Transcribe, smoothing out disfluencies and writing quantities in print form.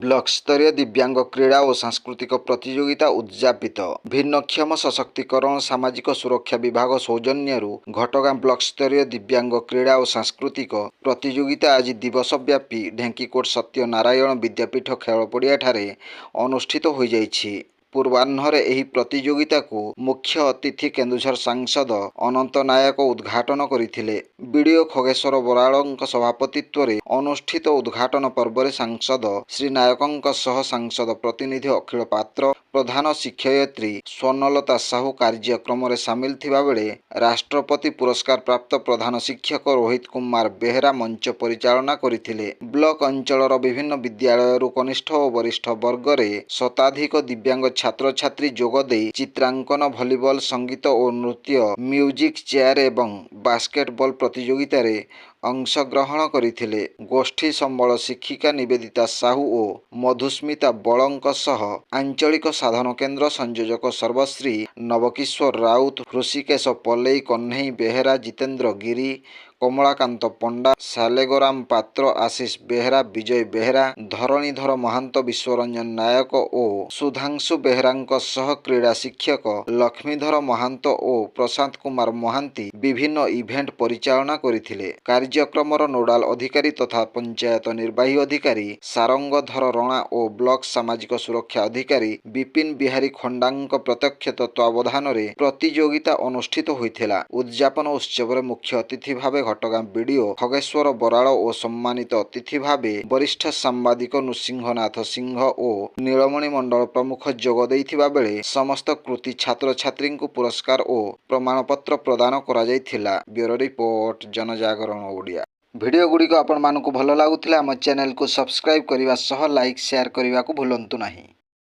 Block स्तरीय दिव्यांग क्रीड़ा और सांस्कृतिक प्रतियोगिता उद्यापित भिन्नक्षम सशक्तिकरण सामाजिक सुरक्षा विभाग सौजन्यरू घटगां ब्लॉक स्तरीय दिव्यांग क्रीड़ा और सांस्कृतिक प्रतियोगिता आज दिवसव्यापी ढेंकीकोट सत्यनारायण विद्यापीठ खेल पड़िया ठारे अनुष्ठित हो जाइछि। पूर्वाह्न एही प्रतियोगिता को मुख्य अतिथि केन्दुझर सांसद अनंत नायक उद्घाटन करथिले। बीडीओ खगेश्वर बराड़ଙ୍କ सभापतित्व अनुष्ठित उद्घाटन पर्व रे सांसद श्री नायकଙ୍କ सह सांसद प्रतिनिधि अखिल पात्र प्रधान शिक्षयित्री स्वर्णलता साहू कार्यक्रम रे सामिल थिबा बेले राष्ट्रपति पुरस्कार प्राप्त प्रधान शिक्षक रोहित कुमार बेहरा मंच परिचालना करथिले। ब्लॉक अंचलर विभिन्न विद्यालय कनिष्ठ और वरिष्ठ वर्ग रे शताधिक दिव्यांग छात्र छात्री जोगदे चित्रांकन भलीबॉल संगीत और नृत्य म्यूजिक चेयर एवं बास्केटबॉल प्रतियोगिता रे अंशग्रहण करथिले। गोष्ठी संबल शिक्षिका निवेदिता साहू और मधुस्मिता बलंक सह आंचलिक साधन केन्द्र संयोजक सर्वश्री नवकिशोर राउत ऋषिकेश पल्लई कन्हई बेहरा जितेन्द्र गिरी कमलाकांत पंडा सालेगराम पात्र आशीष बेहरा विजय बेहरा धरणीधर महंत विश्वरंजन नायक और सुधांशु बेहरा सह क्रीड़ा शिक्षक लक्ष्मीधर महंत और प्रशांत कुमार महांती विभिन्न इवेंट परिचालना करथिले। कार्यक्रमर नोडाल अधिकारी तथा पंचायत निर्वाही अधिकारी सारंगधर रणा और ब्लॉक सामाजिक सुरक्षा अधिकारी विपिन बिहारी खंडांक प्रत्यक्ष तत्वावधान रे प्रतियोगिता अनुष्ठित होइथिला। उद्यापन उत्सव रे मुख्य अतिथि भावे घटगां बीडीओ खगेश्वर बराड़ और सम्मानित अतिथि भावे वरिष्ठ सांबादिक नृसिंहनाथ सिंह और नीलमणि मंडल प्रमुख जोग देइथिबा बेले समस्त कृति छात्र छात्री को पुरस्कार और प्रमाणपत्र प्रदान करा जाइथिला। ब्यूरो रिपोर्ट जनजागरण ओडिया। वीडियो गुड़िक आपण मानकु भल लागुथिला आम चैनल को सब्सक्राइब करने सह लाइक शेयर करने को भूलंतु नहीं।